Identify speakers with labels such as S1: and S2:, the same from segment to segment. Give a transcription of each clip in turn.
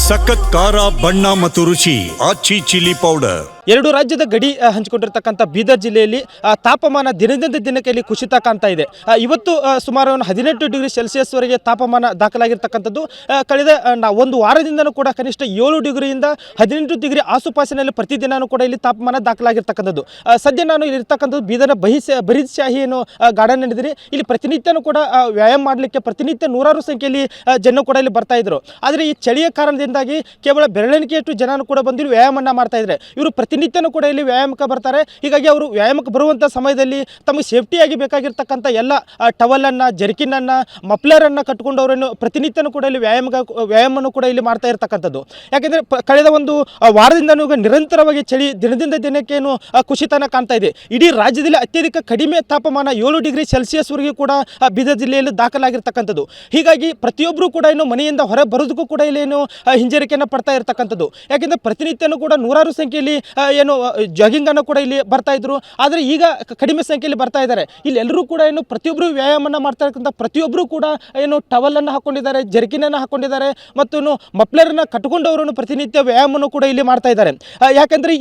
S1: ಸಖತ್ ಖಾರ ಬಣ್ಣ ಮತ್ತು ರುಚಿ ಆಚಿ ಚಿಲ್ಲಿ ಪೌಡರ್.
S2: ಎರಡು ರಾಜ್ಯದ ಗಡಿ ಹಂಚಿಕೊಂಡಿರ್ತಕ್ಕಂಥ ಬೀದರ್ ಜಿಲ್ಲೆಯಲ್ಲಿ ತಾಪಮಾನ ದಿನದಿಂದ ದಿನಕ್ಕೆ ಇಲ್ಲಿ ಕುಸಿತ ಕಾಣ್ತಾ ಇದೆ. ಇವತ್ತು ಸುಮಾರು 18 ಡಿಗ್ರಿ ಸೆಲ್ಸಿಯಸ್ ವರೆಗೆ ತಾಪಮಾನ ದಾಖಲಾಗಿರ್ತಕ್ಕಂಥದ್ದು. ಕಳೆದ ಒಂದು ವಾರದಿಂದನೂ ಕೂಡ ಕನಿಷ್ಠ 7 ಡಿಗ್ರಿಯಿಂದ 18 ಡಿಗ್ರಿ ಆಸುಪಾಸಿನಲ್ಲಿ ಪ್ರತಿದಿನವೂ ಕೂಡ ಇಲ್ಲಿ ತಾಪಮಾನ ದಾಖಲಾಗಿರ್ತಕ್ಕಂಥದ್ದು. ಸದ್ಯ ನಾನು ಇಲ್ಲಿರ್ತಕ್ಕಂಥದ್ದು ಬೀದರ್ನ ಬರೀದ್ಶಾಹಿ ಏನೋ ಗಾರ್ಡನ್ ನಡೆದಿರಿ. ಇಲ್ಲಿ ಪ್ರತಿನಿತ್ಯನೂ ಕೂಡ ವ್ಯಾಯಾಮ ಮಾಡಲಿಕ್ಕೆ ಪ್ರತಿನಿತ್ಯ ನೂರಾರು ಸಂಖ್ಯೆಯಲ್ಲಿ ಜನ ಕೂಡ ಇಲ್ಲಿ ಬರ್ತಾ ಇದ್ರು. ಆದರೆ ಈ ಚಳಿಯ ಕಾರಣದಿಂದಾಗಿ ಕೇವಲ ಬೆರಳೆಣಿಕೆಯಷ್ಟು ಜನನು ಕೂಡ ಬಂದು ವ್ಯಾಯಾಮವನ್ನು ಮಾಡ್ತಾ ಇದ್ದಾರೆ. ಇವರು ಪ್ರತಿನಿತ್ಯನೂ ಕೂಡ ಇಲ್ಲಿ ವ್ಯಾಯಾಮಕ್ಕೆ ಬರ್ತಾರೆ. ಹೀಗಾಗಿ ಅವರು ವ್ಯಾಯಾಮಕ್ಕೆ ಬರುವಂಥ ಸಮಯದಲ್ಲಿ ತಮಗೆ ಸೇಫ್ಟಿಯಾಗಿ ಬೇಕಾಗಿರ್ತಕ್ಕಂಥ ಎಲ್ಲ ಟವಲನ್ನು, ಜರ್ಕಿನನ್ನು, ಮಫ್ಲರನ್ನು ಕಟ್ಕೊಂಡು ಅವರನ್ನು ಪ್ರತಿನಿತ್ಯನೂ ಕೂಡ ಇಲ್ಲಿ ವ್ಯಾಯಾಮವನ್ನು ಕೂಡ ಇಲ್ಲಿ ಮಾಡ್ತಾ ಇರ್ತಕ್ಕಂಥದ್ದು. ಯಾಕೆಂದರೆ ಕಳೆದ ಒಂದು ವಾರದಿಂದನೂ ನಿರಂತರವಾಗಿ ಚಳಿ ದಿನದಿಂದ ದಿನಕ್ಕೇನು ಕುಸಿತನ ಕಾಣ್ತಾ ಇದೆ. ಇಡೀ ರಾಜ್ಯದಲ್ಲಿ ಅತ್ಯಧಿಕ ಕಡಿಮೆ ತಾಪಮಾನ 7 ಡಿಗ್ರಿ ಸೆಲ್ಸಿಯಸ್ವರೆಗೂ ಕೂಡ ಬೀದರ್ ಜಿಲ್ಲೆಯಲ್ಲಿ ದಾಖಲಾಗಿರ್ತಕ್ಕಂಥದ್ದು. ಹೀಗಾಗಿ ಪ್ರತಿಯೊಬ್ಬರು ಕೂಡ ಏನು ಮನೆಯಿಂದ ಹೊರ ಬರೋದಕ್ಕೂ ಕೂಡ ಇಲ್ಲಿ ಏನು ಹಿಂಜರಿಕೆಯನ್ನು ಪಡ್ತಾ ಇರ್ತಕ್ಕಂಥದ್ದು. ಯಾಕೆಂದರೆ ಪ್ರತಿನಿತ್ಯನೂ ಕೂಡ ನೂರಾರು ಸಂಖ್ಯೆಯಲ್ಲಿ ಏನು ಜಾಗಿಂಗನ್ನು ಕೂಡ ಇಲ್ಲಿ ಬರ್ತಾ ಇದ್ರು. ಆದರೆ ಈಗ ಕಡಿಮೆ ಸಂಖ್ಯೆಯಲ್ಲಿ ಬರ್ತಾ ಇದ್ದಾರೆ. ಇಲ್ಲಿ ಎಲ್ಲರೂ ಕೂಡ ಏನು ಪ್ರತಿಯೊಬ್ಬರು ವ್ಯಾಯಾಮವನ್ನು ಮಾಡ್ತಾ ಇರ್ತಕ್ಕಂಥ ಪ್ರತಿಯೊಬ್ಬರು ಕೂಡ ಏನು ಟವಲನ್ನು ಹಾಕ್ಕೊಂಡಿದ್ದಾರೆ, ಜರ್ಕಿನನ್ನು ಹಾಕ್ಕೊಂಡಿದ್ದಾರೆ ಮತ್ತು ಮಫ್ಲರನ್ನು ಕಟ್ಟಿಕೊಂಡವರು ಪ್ರತಿನಿತ್ಯ ವ್ಯಾಯಾಮವನ್ನು ಕೂಡ ಇಲ್ಲಿ ಮಾಡ್ತಾ ಇದ್ದಾರೆ. ಯಾಕೆಂದರೆ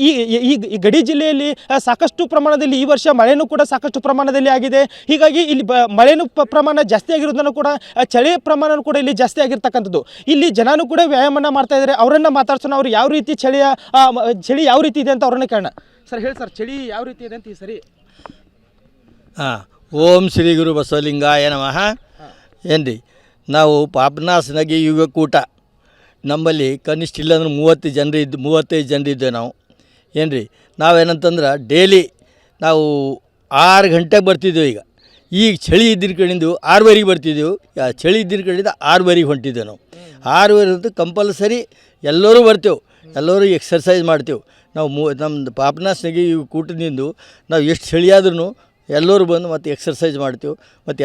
S2: ಈ ಗಡಿ ಜಿಲ್ಲೆಯಲ್ಲಿ ಸಾಕಷ್ಟು ಪ್ರಮಾಣದಲ್ಲಿ ಈ ವರ್ಷ ಮಳೆನೂ ಕೂಡ ಸಾಕಷ್ಟು ಪ್ರಮಾಣದಲ್ಲಿ ಆಗಿದೆ. ಹೀಗಾಗಿ ಇಲ್ಲಿ ಮಳೆನೂ ಪ್ರಮಾಣ ಜಾಸ್ತಿ ಆಗಿರೋದನ್ನು ಕೂಡ ಚಳಿಯ ಪ್ರಮಾಣ ಕೂಡ ಇಲ್ಲಿ ಜಾಸ್ತಿ ಆಗಿರ್ತಕ್ಕಂಥದ್ದು. ಇಲ್ಲಿ ಜನನೂ ಕೂಡ ವ್ಯಾಯಾಮವನ್ನು ಮಾಡ್ತಾ ಇದ್ದಾರೆ. ಅವರನ್ನು ಮಾತಾಡ್ಸೋಣ. ಅವ್ರು ಯಾವ ರೀತಿ ಚಳಿ ಯಾವ ರೀತಿ ಇದೆ ಅಂತ ಅವ್ರನ್ನ ಕೇಳೋಣ. ಸರ್ ಹೇಳಿ ಸರ್, ಚಳಿ ಯಾವ ರೀತಿ ಇದೆ ಅಂತ ಈ ಸರಿ?
S3: ಓಂ ಶ್ರೀ ಗುರು ಬಸವಲಿಂಗಾಯ ನಮಃ. ಏನ್ರಿ, ನಾವು ಪಾಪನಾಸನಾಗಿ ಯುಗಕೂಟ ನಮ್ಮಲ್ಲಿ ಕನಿಷ್ಠ ಇಲ್ಲಾಂದ್ರೆ 35 ಜನರು ಇದ್ದೇವೆ ನಾವು. ಏನ್ರಿ, ನಾವೇನಂತಂದ್ರೆ ಡೈಲಿ ನಾವು 6 ಗಂಟೆಗೆ ಬರ್ತಿದ್ದೇವೆ. ಈಗ ಚಳಿ ಇದ್ದಿನ ಕಡೆಯಿಂದ 6:30 ಬರ್ತಿದ್ದೆವು. ಚಳಿ ಇದ್ದಿನ ಕಡೆಯಿಂದ 6:30 ಹೊಂಟಿದ್ದೆವು ನಾವು. 6:30 ಅಂತೂ ಕಂಪಲ್ಸರಿ ಎಲ್ಲರೂ ಬರ್ತೇವೆ, ಎಲ್ಲರೂ ಎಕ್ಸರ್ಸೈಸ್ ಮಾಡ್ತೇವೆ ನಾವು. ನಮ್ಮದು ಪಾಪನಾಸನಾಗಿ ಈ ಕೂಟದಿಂದ ನಾವು ಎಷ್ಟು ಚಳಿ ಆದ್ರೂ ಎಲ್ಲರೂ ಬಂದು ಮತ್ತು ಎಕ್ಸರ್ಸೈಸ್ ಮಾಡ್ತೇವೆ. ಮತ್ತು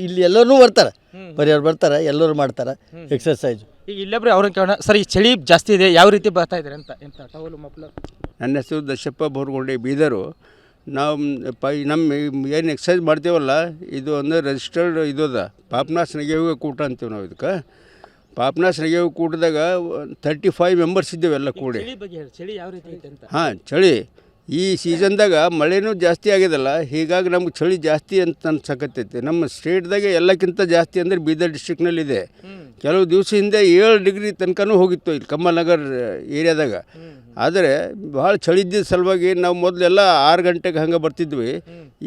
S3: ಇಲ್ಲಿ ಎಲ್ಲರೂ ಬರ್ತಾರೆ, ಪರಿಹಾರ ಬರ್ತಾರೆ, ಎಲ್ಲರೂ ಮಾಡ್ತಾರೆ ಎಕ್ಸರ್ಸೈಜು.
S2: ಈಗ ಇಲ್ಲೊಬ್ರು ಅವ್ರನ್ನ ಕೇಳೋಣ. ಸರ್, ಈ ಚಳಿ ಜಾಸ್ತಿ ಇದೆ, ಯಾವ ರೀತಿ ಬರ್ತಾ ಇದ್ದಾರೆ ಅಂತ? ಎಂತ ಟವಲು ಮಫ್ಲರ್?
S4: ನನ್ನ ಹೆಸರು ದಶಪ್ಪ ಬೋರ್ಗೊಂಡೆ, ಬೀದರು. ನಾವು ನಮ್ಮ ಏನು ಎಕ್ಸಸೈಸ್ ಮಾಡ್ತೇವಲ್ಲ, ಇದು ಒಂದು ರಿಜಿಸ್ಟರ್ಡ್ ಇದು ಅದ, ಪಾಪನಾಸನಾಗಿ ಕೂಟ ಅಂತೀವಿ ನಾವು. ಇದಕ್ಕೆ ಪಾಪನಾಸನಾಗಿ ಕೂಟದಾಗ 35 ಮೆಂಬರ್ಸ್ ಇದ್ದೇವೆ ಎಲ್ಲ ಕೂಡಿ.
S2: ಚಳಿ ಯಾವ ರೀತಿ ಐತೆ ಅಂತ?
S4: ಹಾಂ, ಚಳಿ ಈ ಸೀಸನ್ದಾಗ ಮಳೆನೂ ಜಾಸ್ತಿ ಆಗ್ಯದಲ್ಲ, ಹೀಗಾಗಿ ನಮ್ಗೆ ಚಳಿ ಜಾಸ್ತಿ ಅಂತ ಅನ್ಸಕತ್ತೈತಿ. ನಮ್ಮ ಸ್ಟೇಟ್ದಾಗೆ ಎಲ್ಲಕ್ಕಿಂತ ಜಾಸ್ತಿ ಅಂದರೆ ಬೀದರ್ ಡಿಸ್ಟ್ರಿಕ್ನಲ್ಲಿದೆ. ಕೆಲವು ದಿವಸ ಹಿಂದೆ 7 ಡಿಗ್ರಿ ತನಕನೂ ಹೋಗಿತ್ತು ಇಲ್ಲಿ ಕಮಲ್ನಗರ್ ಏರಿಯಾದಾಗ. ಆದರೆ ಭಾಳ ಚಳಿ ಇದ್ದಿದ್ದ ಸಲುವಾಗಿ ನಾವು ಮೊದಲೆಲ್ಲ 6 ಗಂಟೆಗೆ ಹಂಗೆ ಬರ್ತಿದ್ವಿ.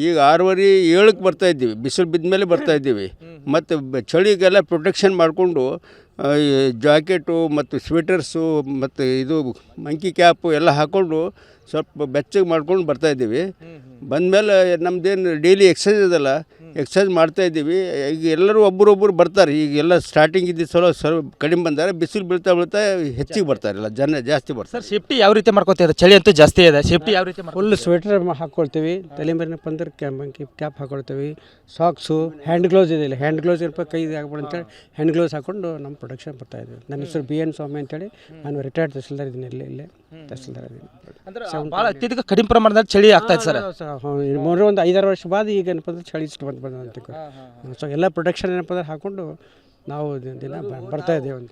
S4: ಈಗ 6:30 7ಕ್ಕೆ ಬರ್ತಾಯಿದ್ದೀವಿ, ಬಿಸಿಲು ಬಿದ್ದ ಮೇಲೆ ಬರ್ತಾಯಿದ್ದೀವಿ. ಮತ್ತು ಚಳಿಗೆಲ್ಲ ಪ್ರೊಟೆಕ್ಷನ್ ಮಾಡಿಕೊಂಡು ಜಾಕೆಟು ಮತ್ತು ಸ್ವೆಟರ್ಸು ಮತ್ತು ಇದು ಮಂಕಿ ಕ್ಯಾಪು ಎಲ್ಲ ಹಾಕ್ಕೊಂಡು ಸ್ವಲ್ಪ ಬೆಚ್ಚಗೆ ಮಾಡ್ಕೊಂಡು ಬರ್ತಾಯಿದ್ದೀವಿ. ಬಂದಮೇಲೆ ನಮ್ಮದೇನು ಡೈಲಿ ಎಕ್ಸಸೈಸ್ ಅದಲ್ಲ, ಎಕ್ಸಸೈಸ್ ಮಾಡ್ತಾಯಿದ್ದೀವಿ. ಈಗ ಎಲ್ಲರೂ ಒಬ್ಬರೊಬ್ಬರು ಬರ್ತಾರೆ. ಈಗೆಲ್ಲ ಸ್ಟಾರ್ಟಿಂಗ್ ಇದ್ದ ಸ್ವಲ್ಪ ಕಡಿಮೆ ಬಂದಾರೆ, ಬಿಸಿಲು ಬೀಳ್ತಾ ಹೆಚ್ಚಿಗೆ ಬರ್ತಾರಲ್ಲ ಜನ ಜಾಸ್ತಿ ಬರ್ತಾರೆ.
S2: ಸರ್, ಸೇಫ್ಟಿ ಯಾವ ರೀತಿ ಮಾಡ್ಕೊತೀರಾ? ಚಳಿ ಅಂತೂ ಜಾಸ್ತಿ ಇದೆ, ಸೇಫ್ಟಿ ಯಾವ ರೀತಿ?
S5: ಫುಲ್ ಸ್ವೆಟರ್ ಹಾಕ್ಕೊಳ್ತೀವಿ, ತಲೆ ಮೇಲಿನ ಪಂದರ್ ಕ್ಯಾಪ್ ಹಾಕ್ಕೊಳ್ತೀವಿ, ಸಾಕ್ಸು, ಹ್ಯಾಂಡ್ ಗ್ಲೌಸ್ ಇದೆ. ಇಲ್ಲ ಹ್ಯಾಂಡ್ ಗ್ಲೌಸ್ ಇರಪ್ಪ, ಕೈ ಹಾಕ್ಬೋದು ಅಂತೇಳಿ ಹ್ಯಾಂಡ್ ಗ್ಲೌಸ್ ಹಾಕ್ಕೊಂಡು ನಮ್ಮ ಪ್ರೊಡಕ್ಷನ್ ಬರ್ತಾಯಿದ್ವಿ. ನನ್ನ ಹೆಸರು BN ಸ್ವಾಮಿ ಅಂತೇಳಿ, ನಾನು ರಿಟೈರ್ಡ್ ತಹಸೀಲ್ದಾರ್ ಇದ್ದೀನಿ. ಇಲ್ಲೇ ತಹಸೀಲ್ದಾರ್ ಇದ್ದೀನಿ.
S2: ಭಾಳ ಅತ್ಯಧಿಕ ಕಡಿಮೆ ಪ್ರಮಾಣದಲ್ಲಿ ಚಳಿ ಆಗ್ತಾ ಇದೆ ಸರ್.
S5: ಒಂದು 5-6 ವರ್ಷ ಬಾದ ಈಗ ಏನಪ್ಪ ಅಂದ್ರೆ ಚಳಿ ಇಷ್ಟು ಬಂದು ಅಂತ. ಸೊ ಎಲ್ಲ ಪ್ರೊಟೆಕ್ಷನ್ ಏನಪ್ಪ ಅಂದ್ರೆ ಹಾಕ್ಕೊಂಡು ನಾವು ದಿನ ಬರ್ತಾ ಇದ್ದೇವೆ ಅಂತ.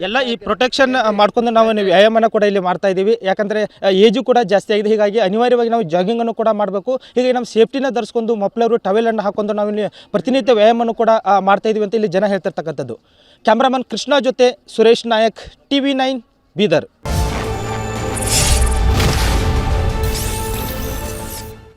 S2: ಎಲ್ಲ ಈ ಪ್ರೊಟೆಕ್ಷನ್ ಮಾಡ್ಕೊಂಡು ನಾವು ವ್ಯಾಯಾಮನ ಕೂಡ ಇಲ್ಲಿ ಮಾಡ್ತಾ ಇದ್ದೀವಿ. ಯಾಕಂದರೆ ಏಜು ಕೂಡ ಜಾಸ್ತಿ ಆಗಿದೆ. ಹೀಗಾಗಿ ಅನಿವಾರ್ಯವಾಗಿ ನಾವು ಜಾಗಿಂಗನ್ನು ಕೂಡ ಮಾಡಬೇಕು. ಹೀಗಾಗಿ ನಮ್ಮ ಸೇಫ್ಟಿನ ಧರಿಸ್ಕೊಂಡು ಮಫ್ಲರು, ಟವೆಲನ್ನು ಹಾಕೊಂಡು ನಾವು ಇಲ್ಲಿ ಪ್ರತಿನಿತ್ಯ ವ್ಯಾಯಾಮವನ್ನು ಕೂಡ ಮಾಡ್ತಾ ಇದ್ದೀವಿ ಅಂತ ಇಲ್ಲಿ ಜನ ಹೇಳ್ತಿರ್ತಕ್ಕಂಥದ್ದು. ಕ್ಯಾಮ್ರಾಮನ್ ಕೃಷ್ಣ ಜೊತೆ ಸುರೇಶ್ ನಾಯಕ್, TV9 ಬೀದರ್.